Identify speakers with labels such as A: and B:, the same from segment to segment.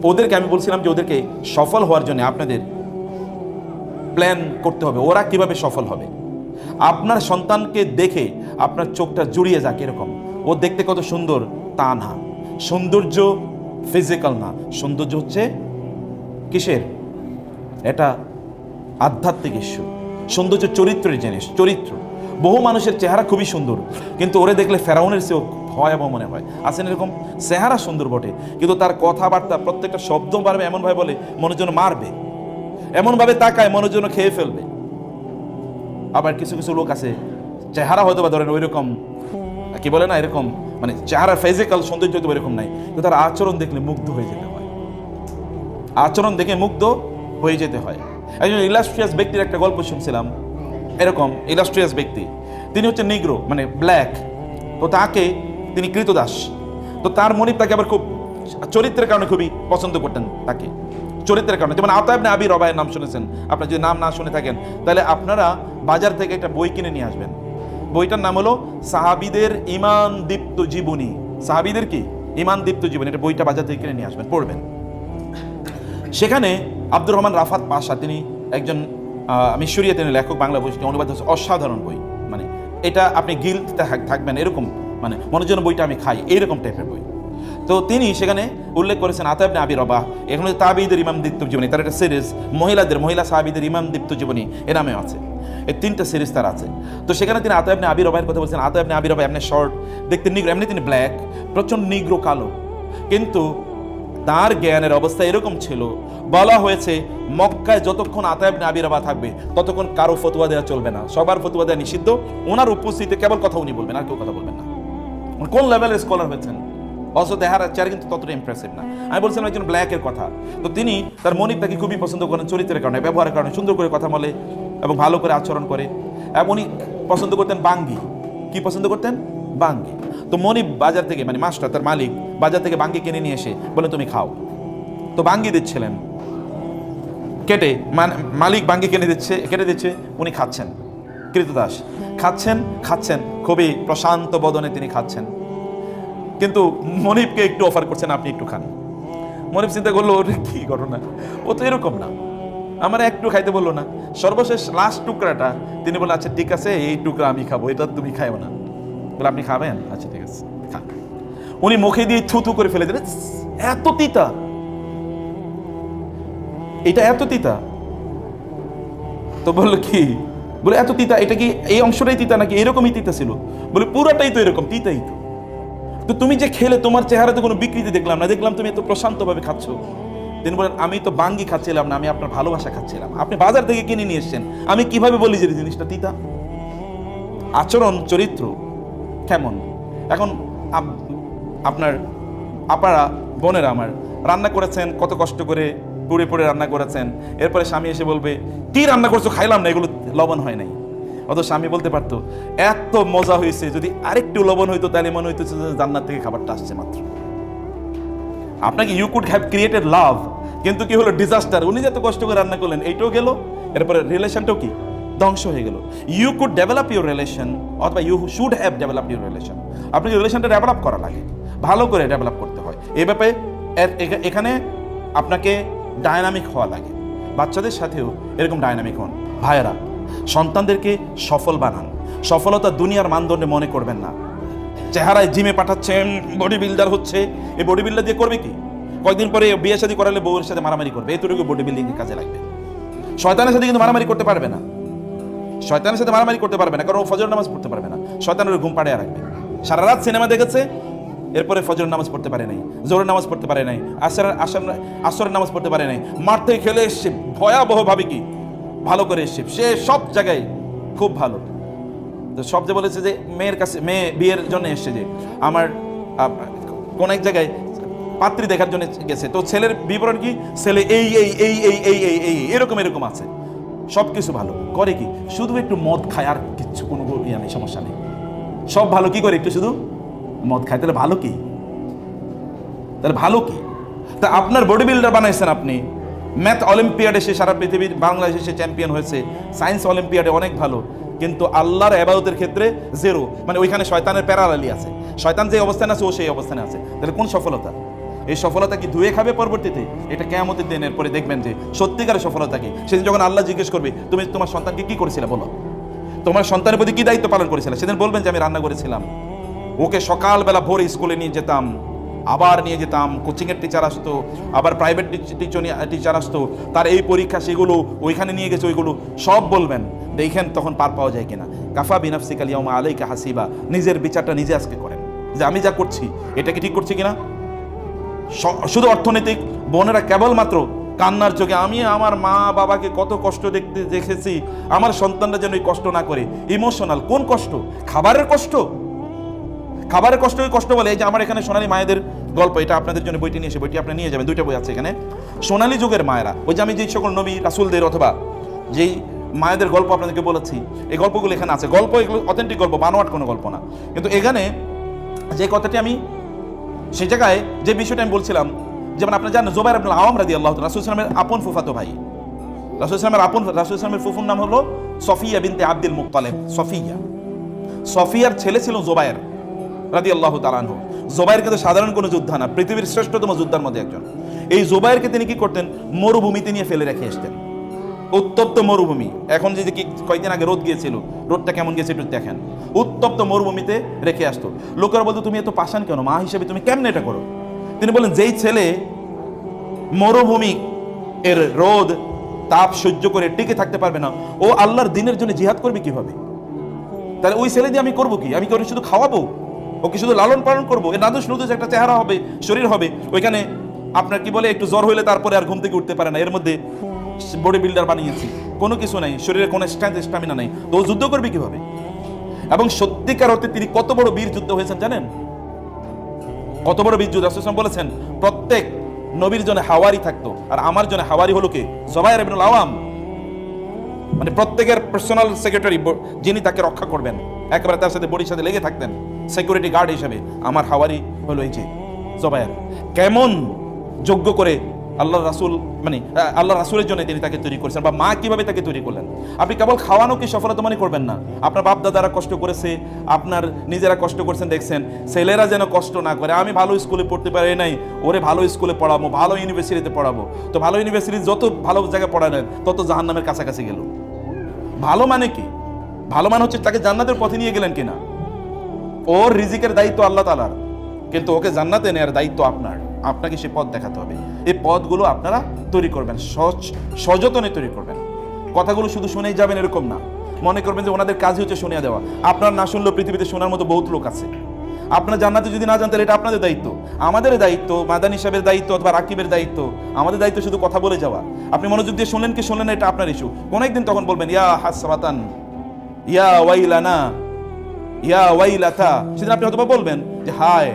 A: ওদেরকে আমি বলছিলাম যে ওদেরকে সফল হওয়ার জন্য আপনাদের প্ল্যান করতে হবে, ওরা কিভাবে সফল হবে। আপনার সন্তানকে দেখে আপনার চোখটা জুড়িয়ে যাক এরকম, ও দেখতে কত সুন্দর তা না। সৌন্দর্য ফিজিক্যাল না, সৌন্দর্য হচ্ছে কিসের? এটা আধ্যাত্মিক ইস্যু। সৌন্দর্য চরিত্রের জিনিস, চরিত্র। বহু মানুষের চেহারা খুবই সুন্দর, কিন্তু ওরে দেখলে ফেরাউনের চেয়েও ভয়াবহ মনে হয়। আছেন এরকম, চেহারা সুন্দর বটে, কিন্তু তার কথাবার্তা প্রত্যেকটা শব্দ পারবে এমনভাবে বলে মনের জন্য মারবে, এমনভাবে তাকায় মনের জন্য খেয়ে ফেলবে। আবার কিছু কিছু লোক আছে চেহারা হয়তো বা ধরেন ওই রকম কি বলে না, এরকম মানে চেহারা ফিজিক্যাল সৌন্দর্য হয়তো এরকম নাই, কিন্তু তার আচরণ দেখলে মুগ্ধ হয়ে যেতে হয়, আচরণ দেখে মুগ্ধ হয়ে যেতে হয়। একজন ইলাস্ট্রিয়াস ব্যক্তির একটা গল্প শুনছিলাম, এরকম ইলাস্ট্রিয়াস ব্যক্তি, তিনি হচ্ছে নিগ্রো মানে ব্ল্যাক, তো তাকে তিনি কৃতদাস, তো তার মনিব তাকে আবার খুব চরিত্রের কারণে খুবই পছন্দ করতেন তাকে, চরিত্রের কারণে। যেমন আতা ইবনে আবি রবায়ের নাম শুনেছেন, আপনারা যদি নাম না শুনে থাকেন তাহলে আপনারা বাজার থেকে একটা বই কিনে নিয়ে আসবেন। বইটার নাম হলো সাহাবীদের ঈমান দীপ্ত জীবনী। সাহাবীদের কি ঈমান দীপ্ত জীবনী, এটা বইটা বাজার থেকে কিনে নিয়ে আসবেন, পড়বেন। সেখানে আব্দুর রহমান রাফাত পাশা, তিনি একজন মিশরীয় তিনি লেখক, বাংলা বই অনুবাদ হচ্ছে, অসাধারণ বই। মানে এটা আপনি গিল্ট থাকবেন এরকম, মানে মনের জন্য বইটা আমি খাই এইরকম টাইপের বই। তো তিনি সেখানে উল্লেখ করেছেন আতা ইবনে আবি রবাহ, এখানে তাবিঈদের ইমাম দীপ্ত জীবনী, তার একটা সিরিজ মহিলা সাহাবীদের ইমাম দীপ্ত জীবনী এ নামেও আছে, এই 3টা সিরিজ তার আছে। তো সেখানে তিনি আতা ইবনে আবি রবাহের কথা বলছেন। আতা ইবনে আবি রবাহ এমনি শর্ট দেখতে, নিগ্রো, এমনি তিনি ব্ল্যাক, প্রচন্ড নিগ্রো কালো, কিন্তু তার জ্ঞানের অবস্থা এরকম ছিল, বলা হয়েছে মক্কায় যতক্ষণ আতা ইবনে আবি রবাহ থাকবে ততক্ষণ কারো ফতোয়া দেওয়া চলবে না, সবার ফতোয়া দেওয়া নিষিদ্ধ, ওনার উপস্থিতিতে কেবল কথা উনি বলবেন, আর কেউ কথা বলবেন না। কোন লেভেলের স্কলার হয়েছেন, অথচ দেখার চেহারা কিন্তু ততটা ইমপ্রেসিভ না। আমি বলছিলাম একজন ব্ল্যাকের কথা, তো তিনি তার মনিব তাকে খুবই পছন্দ করেন চরিত্রের কারণে, ব্যবহারের কারণে, সুন্দর করে কথা বলে এবং ভালো করে আচরণ করে। এবং উনি পছন্দ করতেন বাঙ্গি। কি পছন্দ করতেন? বাঙ্গি। তো মনিব বাজার থেকে, মানে মাস্টার তার মালিক বাজার থেকে বাঙ্গি কিনে নিয়ে এসে বলেন তুমি খাও। তো বাঙ্গি দিচ্ছিলেন কেটে, মালিক বাঙ্গি কেটে দিচ্ছে, উনি খাচ্ছেন, কৃতদাস খাচ্ছেন খুবই প্রশান্ত বদনে তিনি খাচ্ছেন, কিন্তু মনিবকে একটু অফার করছেন আপনি একটু খান। মনিব চিন্তা করলো ওরে কি ঘটনা, ও তো এরকম না, আমার একটু খাইতে বললো না, সর্বশেষ লাস্ট টুকরাটা তিনি বললেন আচ্ছা ঠিক আছে এই টুকরা আমি খাবো, এটা তুমি খাইও না। বলে আপনি খাবেন? আচ্ছা ঠিক আছে খান। উনি মুখে দিয়ে থুথু করে ফেলে দিলেন, এত তিতা, এটা এত তিতা। তো বললো কি, বলে এত তিতা, এটা কি এই অংশটাই তিতা নাকি এরকমই তিতা ছিল? বলে পুরাটাই তো এরকম, তিতাই তো। তো তুমি যে খেলে তোমার চেহারাতে কোনো বিকৃতি দেখলাম না, দেখলাম তুমি এত প্রশান্তভাবে খাচ্ছ। তিনি বলেন আমি তো বাঙ্গি খাচ্ছিলাম না, আমি আপনার ভালোবাসা খাচ্ছিলাম, আপনি বাজার থেকে কিনে নিয়ে এসছেন, আমি কিভাবে বলি যে জিনিসটা তিতা? আচরণ চরিত্র কেমন। এখন আপনার আপারা বোনেরা আমার রান্না করেছেন, কত কষ্ট করে পুড়ে পুড়ে রান্না করেছেন, এরপরে স্বামী এসে বলবে কি রান্না করছো, খাইলাম না, এগুলো লবণ হয় নাই। অত স্বামী বলতে পারতো এত মজা হয়েছে, যদি আরেকটু লবণ হইতো তাহলে মনে হইতো জান্নাত থেকে খাবারটা আসছে মাত্র। আপনাকে ইউ কুড হ্যাভ ক্রিয়েটেড লাভ, কিন্তু কি হলো ডিজাস্টার। উনি যত কষ্ট করে রান্না করলেন এইটাও গেল, এরপরে রিলেশনটাও কি ধ্বংস হয়ে গেল। You could develop your relation, অথবা you should have develop your relation. আপনাকে রিলেশনটা ডেভেলপ করা লাগে, ভালো করে ডেভেলপ করতে হয়। এই ব্যাপারে এখানে আপনাকে ডায়নামিক হওয়া লাগে। বাচ্চাদের সাথেও এরকম ডায়নামিক হন। ভাইয়েরা, সন্তানদেরকে সফল বানান। সফলতা দুনিয়ার মানদণ্ডে মনে করবেন না। চেহারায় জিমে পাঠাচ্ছেন, বডি বিল্ডার হচ্ছে, এই বডি বিল্ডার দিয়ে করবে কি? কয়েকদিন পরে বিয়ে শাদী করালে বউয়ের সাথে মারামারি করবে, এতটুকু বডি বিল্ডিং এর কাজে লাগবে। শয়তানের সাথে কিন্তু মারামারি করতে পারবে না, শয়তানের সাথে মারামারি করতে পারবে না, কারণ ও ফজর নামাজ পড়তে পারবে না, শয়তানের ঘুম পাড়িয়ে রাখবে। সারা রাত সিনেমা দেখেছে, এরপরে ফজরের নামাজ পড়তে পারে নাই, জোহরের নামাজ পড়তে পারে নাই, আসরের নামাজ পড়তে পারে নাই, মাঠ থেকে খেলে এসছে ভয়াবহ ভাবে কি ভালো করে এসছে, সে সব জায়গায় খুব ভালো। তো সব যে বলেছে যে মেয়ের কাছে, মেয়ে বিয়ের জন্য এসছে, যে আমার কোন এক জায়গায় পাত্রী দেখার জন্য গেছে, তো ছেলের বিবরণ কি, ছেলে এই এই এই এই এই এই এই এরকম এরকম আছে, সব কিছু ভালো করে, কি শুধু একটু মদ খায়, আর কিছু কোনো ইয়া নেই, সমস্যা নেই, সব ভালো। কি করে? একটু শুধু মদ খায়, তাহলে ভালো কি? তাহলে ভালো কি? তা আপনার বডি বিল্ডার বানাইছেন আপনি, ম্যাথ অলিম্পিয়াডে সে সারা পৃথিবীর, বাংলাদেশে সে চ্যাম্পিয়ন হয়েছে, সায়েন্স অলিম্পিয়াডে অনেক ভালো, কিন্তু আল্লাহর ইবাদতের ক্ষেত্রে জিরো। মানে ওইখানে শয়তানের প্যারালালি আছে, শয়তান যে অবস্থানে আছে ও সেই অবস্থানে আছে, তাহলে কোন সফলতা? এই সফলতা কি ধুয়ে খাবে পরবর্তীতে? এটা কিয়ামতের দিনের পরে দেখবেন যে সত্যিকারের সফলতা কি। সেদিন যখন আল্লাহ জিজ্ঞেস করবে তুমি তোমার সন্তানকে কি করেছিলে বলো, তোমার সন্তানের প্রতি কি দায়িত্ব পালন করেছিলে, সেদিন বলবেন যে আমি রান্না করেছিলাম, ওকে সকালবেলা ভোরে স্কুলে নিয়ে যেতাম, আবার নিয়ে যেতাম, কোচিংয়ের টিচার আসতো, আবার প্রাইভেট টিচার আসতো, তার এই পরীক্ষা সেগুলো ওইখানে নিয়ে গেছে, ওইগুলো সব বলবেন। দেখেন তখন পার পাওয়া যায় কিনা। কাফা বিনাফসিকা আল-ইয়াওমা আলাইকা হাসিবা, নিজের বিচারটা নিজে আজকে করেন যে আমি যা করছি এটা কি ঠিক করছি কিনা। শুধু অর্থনৈতিক বোনেরা কেবলমাত্র কান্নার চোখে আমি আমার মা বাবাকে কত কষ্ট দেখেছি, আমার সন্তানরা যেন এই কষ্ট না করে। ইমোশনাল কোন কষ্ট? খাবারের কষ্ট, খাবারের কষ্ট ওই কষ্ট বলে। এই যে আমার এখানে সোনালী মায়েদের গল্প, এটা আপনাদের জন্য বইটি নিয়ে এসে, বইটি আপনি নিয়ে যাবেন, 2টা বই আছে এখানে। সোনালী যুগের মায়েরা, ওই যে আমি যে সকল নবী রাসূলদের অথবা যেই মায়েদের গল্প আপনাদেরকে বলেছি, এই গল্পগুলো এখানে আছে। গল্প এগুলো অথেন্টিক গল্প, বানোয়াট কোনো গল্প না। কিন্তু এখানে যে কথাটি আমি সেই জায়গায় যে বিষয়টা আমি বলছিলাম, যেমন আপনারা জানেন জুবাইর ইবনে আওয়াম রাদিয়াল্লাহু তাআলা রাসূল সাল্লাল্লাহু আলাইহি ওয়াসাল্লামের আপন ফুফাতো ভাই। রাসূল সাল্লাল্লাহু ফুফুর নাম হলো সফিয়া বিনতে আব্দুল মুত্তালিব। সফিয়ার ছেলে ছিল জুবাইর রাদিয়াল্লাহু তাআলা আনহু। জুবাইর কিন্তু সাধারণ কোনো যোদ্ধা না, পৃথিবীর শ্রেষ্ঠতম যোদ্ধার মধ্যে একজন। এই জুবাইরকে তিনি কি করতেন, মরুভূমিতে নিয়ে ফেলে রেখে আসতেন। উত্তপ্ত মরুভূমি, এখন যে কয়েকদিন আগে রোদ গিয়েছিল, রোদটা কেমন গেছে একটু দেখেন। উত্তপ্ত মরুভূমিতে রেখে আসতো। লোকেরা বলতো তুমি এত পাষাণ কেন, মা হিসেবে তুমি কেমনে এটা করো? তিনি বলেন যেই ছেলে মরুভূমি এর রোদ তাপ সহ্য করে টিকে থাকতে পারবে না, ও আল্লাহর দ্বীনের জন্য জিহাদ করবে কিভাবে? তাহলে ওই ছেলে দিয়ে আমি করবো কি? আমি কি ওকে শুধু খাওয়াবো, ওকে শুধু লালন পালন করবো? এর নাদুস নুদুস একটা চেহারা হবে, শরীর হবে, ওইখানে আপনার কি বলে একটু জ্বর হইলে তারপরে আর ঘুম থেকে উঠতে পারে না, এর মধ্যে বডি বিল্ডার বানিয়েছি, কোনো কিছু নাই, শরীরে কোনো স্ট্যামিনা নাই, তো ও যুদ্ধ করবে কিভাবে? এবং সত্যিকার অর্থে তিনি কত বড় বীর যুদ্ধ হয়েছেন জানেন? কত বড় বীর যুদ্ধ। রাসূল সাল্লাল্লাহু আলাইহি ওয়াসাল্লাম বলেছেন প্রত্যেক নবীর জন্য হাওয়ারি থাকতো, আর আমার জন্য হাওয়ারি হলো কে? জুবাইর ইবনে আওয়াম। মানে প্রত্যেকের পার্সোনাল সেক্রেটারি, যিনি তাকে রক্ষা করবেন, একেবারে তার সাথে বডির সাথে লেগে থাকতেন সিকিউরিটি গার্ড হিসেবে, আমার হাওয়ারি হলো এই যে জুবাইর। কেমন যোগ্য করে আল্লাহ রাসূল, মানে আল্লাহ রাসূলের জন্য তিনি তাকে তৈরি করেছেন, বা মা কিভাবে তাকে তৈরি করলেন। আপনি কেবল খাওয়ানো কি সফলতা মনে করবেন না। আপনার বাপ দাদারা কষ্ট করেছে, আপনার নিজেরা কষ্ট করেছেন, দেখছেন ছেলেরা যেন কষ্ট না করে। আমি ভালো স্কুলে পড়তে পারি নাই, ওরে ভালো স্কুলে পড়াবো, ভালো ইউনিভার্সিটিতে পড়াবো। তো ভালো ইউনিভার্সিটি যত ভালো জায়গায় পড়ালেন তত জাহান্নামের কাছাকাছি গেল। ভালো মানে কি? ভালো মানে হচ্ছে তাকে জান্নাতের পথে নিয়ে গেলেন কিনা। ওর রিজিকের দায়িত্ব আল্লাহ তাআলার, কিন্তু ওকে জান্নাতে নেওয়ার দায়িত্ব আপনার। আপনাকে সে পথ দেখাতে হবে। এই পথগুলো আপনারা তৈরি করবেন, সযত্নে তৈরি করবেন। কথাগুলো শুধু শুনেই যাবেন এরকম না। মনে করবেন যে ওনাদের কাজই হচ্ছে শুনিয়ে দেওয়া। আপনার না শুনলেও পৃথিবীতে শোনার মতো বহুত লোক আছে। আপনার জান্নাতে যদি না যান তাহলে এটা আপনাদের দায়িত্ব। আমাদের দায়িত্ব, মাদানী সাহেবের দায়িত্ব অথবা রাকিবের দায়িত্ব, আমাদের দায়িত্ব শুধু কথা বলে যাওয়া। আপনি মনোযোগ দিয়ে শুনলেন কি শুনলেন না এটা আপনার ইস্যু। কোন একদিন তখন বলবেন ইয়া হাসরাতান, ইয়া ওয়াইলানা, ইয়া ওয়াইলাতা। সেদিন আপনি হয়তো বলবেন যে হায়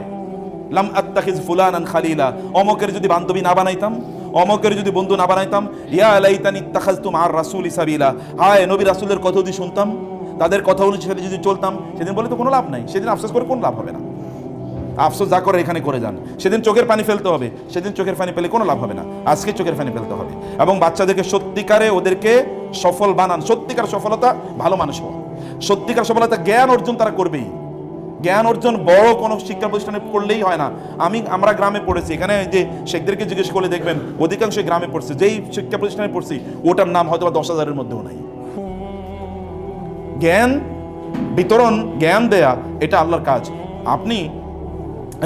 A: লাম আত্তাখিজ ফুলানান খালিলা, অমকের যদি বান্ধবী না বানাইতাম, অমকের যদি বন্ধু না বানাইতাম। ইয়া লাইতানি ইত্তাখাযতু মা'আর রাসূলি সাবিলা, হায় নবী রাসূলের কথা যদি শুনতাম, তাদের কথা অনুযায়ী যদি চলতাম। সেদিন বলে তো কোনো লাভ নাই, সেদিন আফসোস করে কোনো লাভ হবে না। আফসোস যা করে এখানে করে যান। সেদিন চোখের পানি ফেলতে হবে, সেদিন চোখের পানি ফেলে কোনো লাভ হবে না। আজকে চোখের পানি ফেলতে হবে এবং বাচ্চাদেরকে সত্যিকারে ওদেরকে সফল বানান। সত্যিকার সফলতা ভালো মানুষ হওয়া, সত্যিকার সফলতা জ্ঞান অর্জন তারা করবেই। জ্ঞান অর্জন বড় কোনো শিক্ষা প্রতিষ্ঠানে করলেই হয় না। আমরা গ্রামে পড়েছি, এখানে যে শেখদেরকে জিজ্ঞেস করলে দেখবেন অধিকাংশ গ্রামে পড়ছে। যেই শিক্ষা প্রতিষ্ঠানে পড়ছি ওটার নাম হয়তো 10,000-এর মধ্যেও নাই। জ্ঞান বিতরণ, জ্ঞান দেয়া এটা আল্লাহর কাজ। আপনি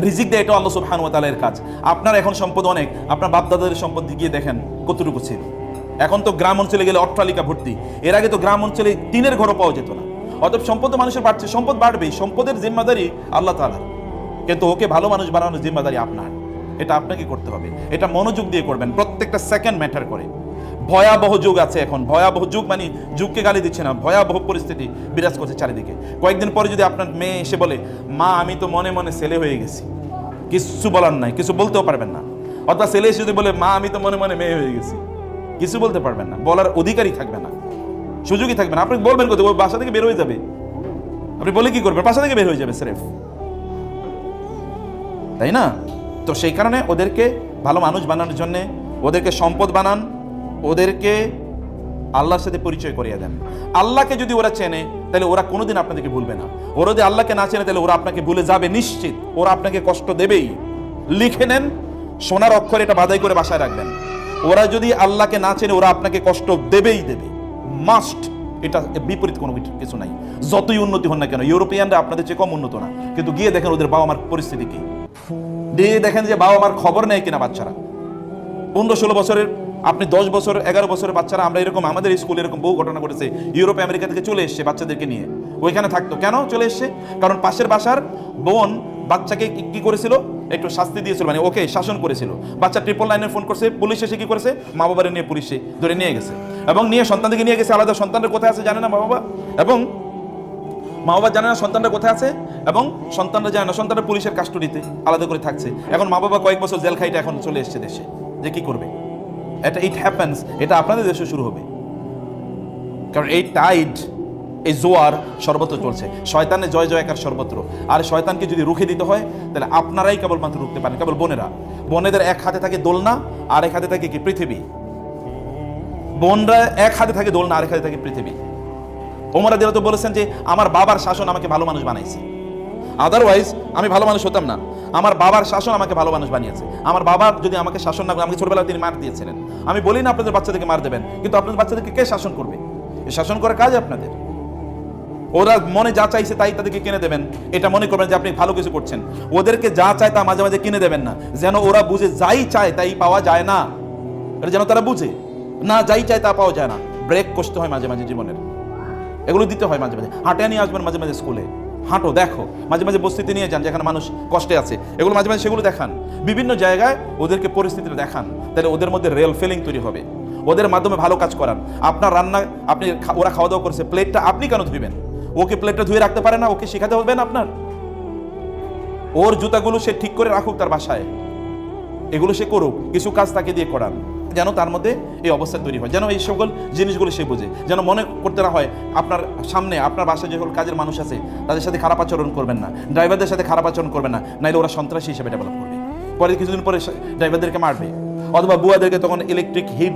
A: রিজিক দেয় এটা আল্লাহ সুবহানাহু ওয়া তাআলার কাজ। আপনার এখন সম্পদ অনেক, আপনার বাপ দাদাদের সম্পদ গিয়ে দেখেন কতটুকু ছিল। এখন তো গ্রাম অঞ্চলে গেলে অট্টালিকা ভর্তি, এর আগে তো গ্রাম অঞ্চলে টিনের ঘরও পাওয়া যেত না। অতএব সম্পদ মানুষের বাড়ছে, সম্পদ বাড়বেই, সম্পদের জিম্মাদারি আল্লাহ তাআলার, কিন্তু ওকে ভালো মানুষ বানানোর জিম্মাদারি আপনার। এটা আপনাকে করতে হবে, এটা মনোযোগ দিয়ে করবেন। প্রত্যেকটা সেকেন্ড ম্যাটার করে। ভয়াবহ যুগ আছে এখন, ভয়াবহ যুগ মানে যুগকে গালি দিচ্ছে না, ভয়াবহ পরিস্থিতি বিরাজ করছে চারিদিকে। কয়েকদিন পরে যদি আপনার মেয়ে এসে বলে মা আমি তো মনে মনে ছেলে হয়ে গেছি, কিছু বলার নাই, কিছু বলতেও পারবেন না। অথবা ছেলে এসে যদি বলে মা আমি তো মনে মনে মেয়ে হয়ে গেছি, কিছু বলতে পারবেন না, বলার অধিকারই থাকবে না, সুযোগই থাকবে না। আপনি বলবেন কোথায়? ওই বাসা থেকে বের হয়ে যাবে। আপনি বলে কি করবেন? বাসা থেকে বের হয়ে যাবে স্রেফ, তাই না? তো সেই কারণে ওদেরকে ভালো মানুষ বানানোর জন্যে ওদেরকে সম্পদ বানান, ওদেরকে আল্লাহর সাথে পরিচয় করিয়ে দেন। আল্লাহকে যদি ওরা চেনে তাহলে ওরা কোনোদিন আপনাদেরকে ভুলবে না। ওরা যদি আল্লাহকে না চেনে তাহলে ওরা আপনাকে ভুলে যাবে নিশ্চিত, ওরা আপনাকে কষ্ট দেবেই। লিখে নেন, সোনার অক্ষরে এটা বাধাই করে বাসায় রাখবেন। ওরা যদি আল্লাহকে না চেনে ওরা আপনাকে কষ্ট দেবেই দেবে, মাস্ট। এটা বিপরীত কোনো কিছু নাই। যতই উন্নতি হন না কেন, ইউরোপিয়ানরা আপনাদের চেয়ে কম উন্নত না, কিন্তু গিয়ে দেখেন ওদের বাবা মার পরিস্থিতি কি, দিয়ে দেখেন যে বাবা মার খবর নেয় কিনা বাচ্চারা। 15-16 বছরের, আপনি 10 বছর 11 বছরের বাচ্চারা, আমরা এরকম আমাদের স্কুলে এরকম বহু ঘটনা ঘটেছে। ইউরোপ আমেরিকা থেকে চলে এসছে বাচ্চাদেরকে নিয়ে, ওইখানে থাকতো। কেন চলে এসছে? কারণ পাশের বাসার বোন বাচ্চাকে কি করেছিল, একটু শাস্তি দিয়েছিল, মানে ওকে শাসন করেছিল। বাচ্চা 999 ফোন করছে, পুলিশ এসে কি করেছে, মা বাবারে নিয়ে পুলিশে ধরে নিয়ে গেছে, এবং নিয়ে সন্তানদেরকে নিয়ে গেছে আলাদা। সন্তানের কোথায় আছে জানে না মা বাবা, এবং মা বাবা জানে না সন্তানরা কোথায় আছে, এবং সন্তানরা জানে না সন্তানরা পুলিশের কাস্টডিতে আলাদা করে থাকছে। এখন মা বাবা কয়েক বছর জেল খাইটা এখন চলে এসছে দেশে, যে কি করবে? এটা ইট হ্যাপেন্স, এটা আপনাদের দেশে শুরু হবে। কারণ এই টাইড, এই জোয়ার সর্বত্র চলছে, শয়তানের জয় জয়কার সর্বত্র। আর শয়তানকে যদি রুখে দিতে হয় তাহলে আপনারাই কেবলমাত্র রুখতে পারেন, কেবল বোনেরা। বোনেদের এক হাতে থাকে দোলনা, আর এক হাতে থাকে কি পৃথিবী। বোনরা এক হাতে থাকে দোলনা, আর এক হাতে থাকে পৃথিবী। ওমর রাদিয়াল্লাহু আনহু বলেছেন যে আমার বাবার শাসন আমাকে ভালো মানুষ বানাইছে, আদারওয়াইজ আমি ভালো মানুষ হতাম না। আমার বাবার শাসন আমাকে ভালো মানুষ বানিয়েছে। আমার বাবা যদি আমাকে শাসন না করে, আমাকে ছোটবেলায় তিনি মার দিয়েছিলেন। আমি বলি না আপনাদের বাচ্চাদেরকে মার দেবেন, কিন্তু আপনাদের বাচ্চাদেরকে কে শাসন করবে? এই শাসন করার কাজ আপনাদের। ওরা মনে যা চাইছে তাই তাদেরকে কিনে দেবেন, এটা মনে করবেন যে আপনি ভালো কিছু করছেন। ওদেরকে যা চায় তা মাঝে মাঝে কিনে দেবেন না, যেন ওরা বুঝে যাই চায় তাই পাওয়া যায় না, এটা যেন তারা বুঝে না, যাই চায় তা পাওয়া যায় না। ব্রেক করতে হয় মাঝে মাঝে জীবনের, এগুলো দিতে হয় মাঝে মাঝে। হাঁটে নিয়ে আসবেন মাঝে মাঝে স্কুলে, হাঁটো, দেখো, মাঝে মাঝে বস্তিতে নিয়ে যান যেখানে মানুষ কষ্টে আছে, এগুলো মাঝে মাঝে সেগুলো দেখান। বিভিন্ন জায়গায় ওদেরকে পরিস্থিতিটা দেখান, তাহলে ওদের মধ্যে রিয়েল ফিলিং তৈরি হবে। ওদের মাধ্যমে ভালো কাজ করান। আপনার রান্না, আপনি ওরা খাওয়া দাওয়া করছে, প্লেটটা আপনি কেন ধুইবেন? ওকে প্লেটটা ধুয়ে রাখতে পারে না? ওকে শেখাতে হবে না আপনার? ওর জুতাগুলো সে ঠিক করে রাখুক তার বাসায়, এগুলো সে করুক, কিছু কাজ তাকে দিয়ে করান, যেন তার মধ্যে এই অবস্থা তৈরি হয়, যেন এই সকল জিনিসগুলো সে বুঝে, যেন মনে করতে না হয় আপনার সামনে আপনার বাসায় যে সকল কাজের মানুষ আছে তাদের সাথে খারাপ আচরণ করবেন না, ড্রাইভারদের সাথে খারাপ আচরণ করবেন না, নাইলে ওরা সন্ত্রাসী হিসেবে ডেভেলপ করবে। পরে কিছুদিন পরে ড্রাইভারদেরকে মারবে, অথবা বুয়াদেরকে তখন ইলেকট্রিক হিট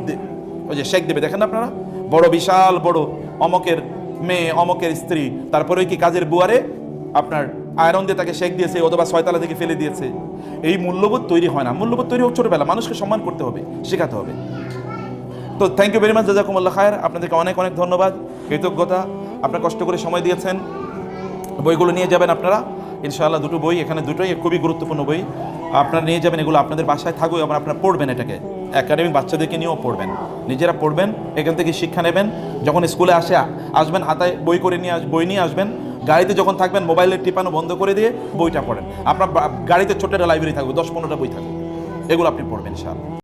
A: ওই যে শেক দেবে। দেখেন আপনারা, বড় বিশাল বড় অমকের মেয়ে, অমকের স্ত্রী, তারপরে কি কাজের বুয়ারে আপনার আয়রন দিয়ে তাকে শেক দিয়েছে, অথবা 6 থেকে ফেলে দিয়েছে। এই মূল্যবোধ তৈরি হয় না। মূল্যবোধ তৈরি হোক ছোটবেলা, মানুষকে সম্মান করতে হবে, শেখাতে হবে। তো থ্যাংক ইউ ভেরি মাচ, জাযাকুমুল্লাহ খায়ের। আপনাদেরকে অনেক অনেক ধন্যবাদ, কৃতজ্ঞতা। আপনারা কষ্ট করে সময় দিয়েছেন। বইগুলো নিয়ে যাবেন আপনারা ইনশাআল্লাহ। দুটো বই এখানে, দুটোই খুবই গুরুত্বপূর্ণ বই। আপনারা নিয়ে যাবেন, এগুলো আপনাদের বাসায় থাকুক, এবং আপনারা পড়বেন। এটাকে একাডেমিক বাচ্চাদেরকে নিয়েও পড়বেন, নিজেরা পড়বেন, এখান থেকে শিক্ষা নেবেন। যখন স্কুলে আসবেন হাতায় বই করে নিয়ে বই নিয়ে আসবেন। গাড়িতে যখন থাকবেন মোবাইলের টিপানো বন্ধ করে দিয়ে বইটা পড়েন। আপনার গাড়িতে ছোট্ট একটা লাইব্রেরি থাকবে, 10-15টা বই থাকবে, এগুলো আপনি পড়বেন ইনশাআল্লাহ।